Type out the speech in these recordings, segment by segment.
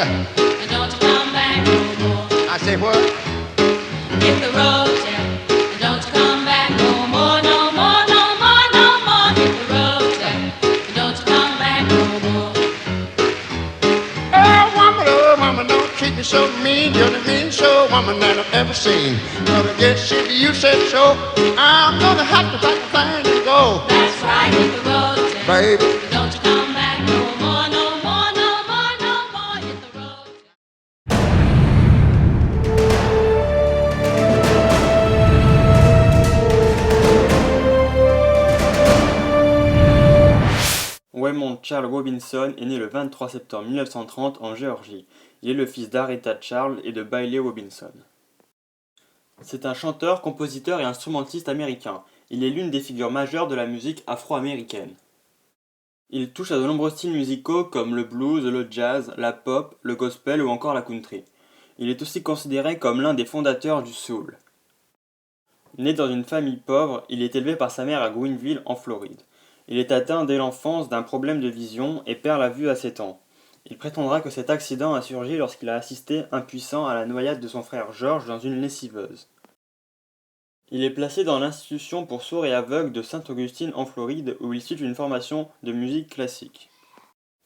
and don't you come back no more. I say what? Hit the road, Jack, and don't you come back no more, no more, no more, no more. Hit the road, Jack, and don't you come back no more. Oh woman, don't treat me so mean. You're the meanest show woman that I've ever seen. But I guess if you said so, I'm gonna have to pack the thing and go. That's right, hit the road, Jack, Baby. and don't you come back no more, no more, no more, no more. Hit the road, Jack. Waymond Charles Robinson est né le 23 septembre 1930 en Géorgie. Il est le fils d'Aretha Charles et de Bailey Robinson. C'est un chanteur, compositeur et instrumentiste américain. Il est l'une des figures majeures de la musique afro-américaine. Il touche à de nombreux styles musicaux comme le blues, le jazz, la pop, le gospel ou encore la country. Il est aussi considéré comme l'un des fondateurs du soul. Né dans une famille pauvre, il est élevé par sa mère à Greenville en Floride. Il est atteint dès l'enfance d'un problème de vision et perd la vue à 7 ans. Il prétendra que cet accident a surgi lorsqu'il a assisté impuissant à la noyade de son frère George dans une lessiveuse. Il est placé dans l'institution pour sourds et aveugles de Saint-Augustine en Floride où il suit une formation de musique classique.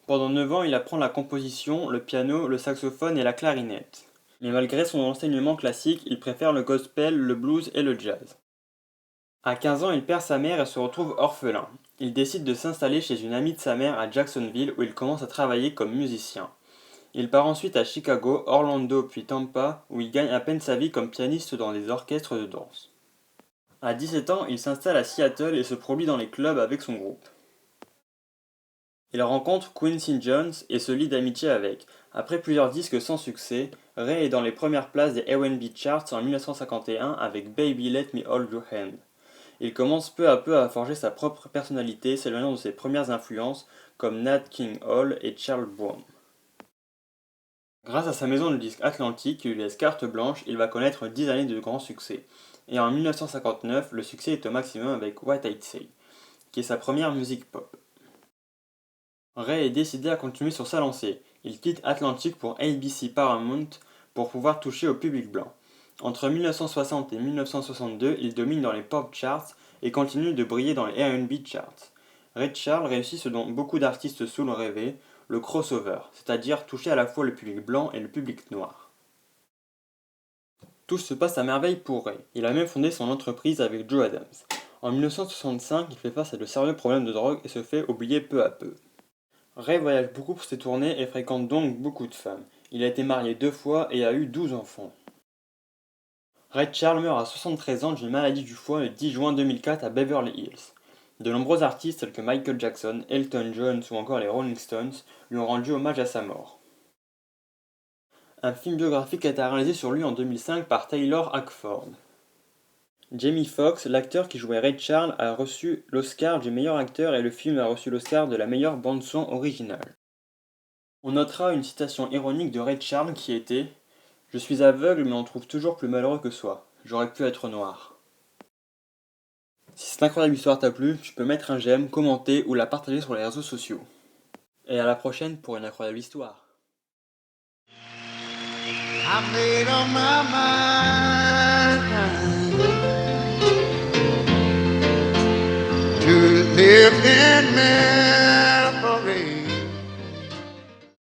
Pendant 9 ans, il apprend la composition, le piano, le saxophone et la clarinette. Mais malgré son enseignement classique, il préfère le gospel, le blues et le jazz. À 15 ans, il perd sa mère et se retrouve orphelin. Il décide de s'installer chez une amie de sa mère à Jacksonville où il commence à travailler comme musicien. Il part ensuite à Chicago, Orlando puis Tampa où il gagne à peine sa vie comme pianiste dans des orchestres de danse. À 17 ans, il s'installe à Seattle et se produit dans les clubs avec son groupe. Il rencontre Quincy Jones et se lie d'amitié avec. Après plusieurs disques sans succès, Ray est dans les premières places des R&B charts en 1951 avec Baby Let Me Hold Your Hand. Il commence peu à peu à forger sa propre personnalité, s'éloignant de ses premières influences comme Nat King Cole et Charles Brown. Grâce à sa maison de disques Atlantic qui lui laisse carte blanche, il va connaître 10 années de grand succès. Et en 1959, le succès est au maximum avec What I'd Say, qui est sa première musique pop. Ray est décidé à continuer sur sa lancée. Il quitte Atlantic pour ABC Paramount pour pouvoir toucher au public blanc. Entre 1960 et 1962, il domine dans les pop charts et continue de briller dans les R&B charts. Ray Charles réussit ce dont beaucoup d'artistes soul rêvaient, le crossover, c'est-à-dire toucher à la fois le public blanc et le public noir. Tout se passe à merveille pour Ray. Il a même fondé son entreprise avec Joe Adams. En 1965, il fait face à de sérieux problèmes de drogue et se fait oublier peu à peu. Ray voyage beaucoup pour ses tournées et fréquente donc beaucoup de femmes. Il a été marié 2 fois et a eu 12 enfants. Ray Charles meurt à 73 ans d'une maladie du foie le 10 juin 2004 à Beverly Hills. De nombreux artistes tels que Michael Jackson, Elton John ou encore les Rolling Stones lui ont rendu hommage à sa mort. Un film biographique a été réalisé sur lui en 2005 par Taylor Hackford. Jamie Foxx, l'acteur qui jouait Ray Charles, a reçu l'Oscar du meilleur acteur et le film a reçu l'Oscar de la meilleure bande-son originale. On notera une citation ironique de Ray Charles qui était « Je suis aveugle mais on trouve toujours plus malheureux que soi. J'aurais pu être noir. » Si cette incroyable histoire t'a plu, tu peux mettre un j'aime, commenter ou la partager sur les réseaux sociaux. Et à la prochaine pour une incroyable histoire. I made up my mind to live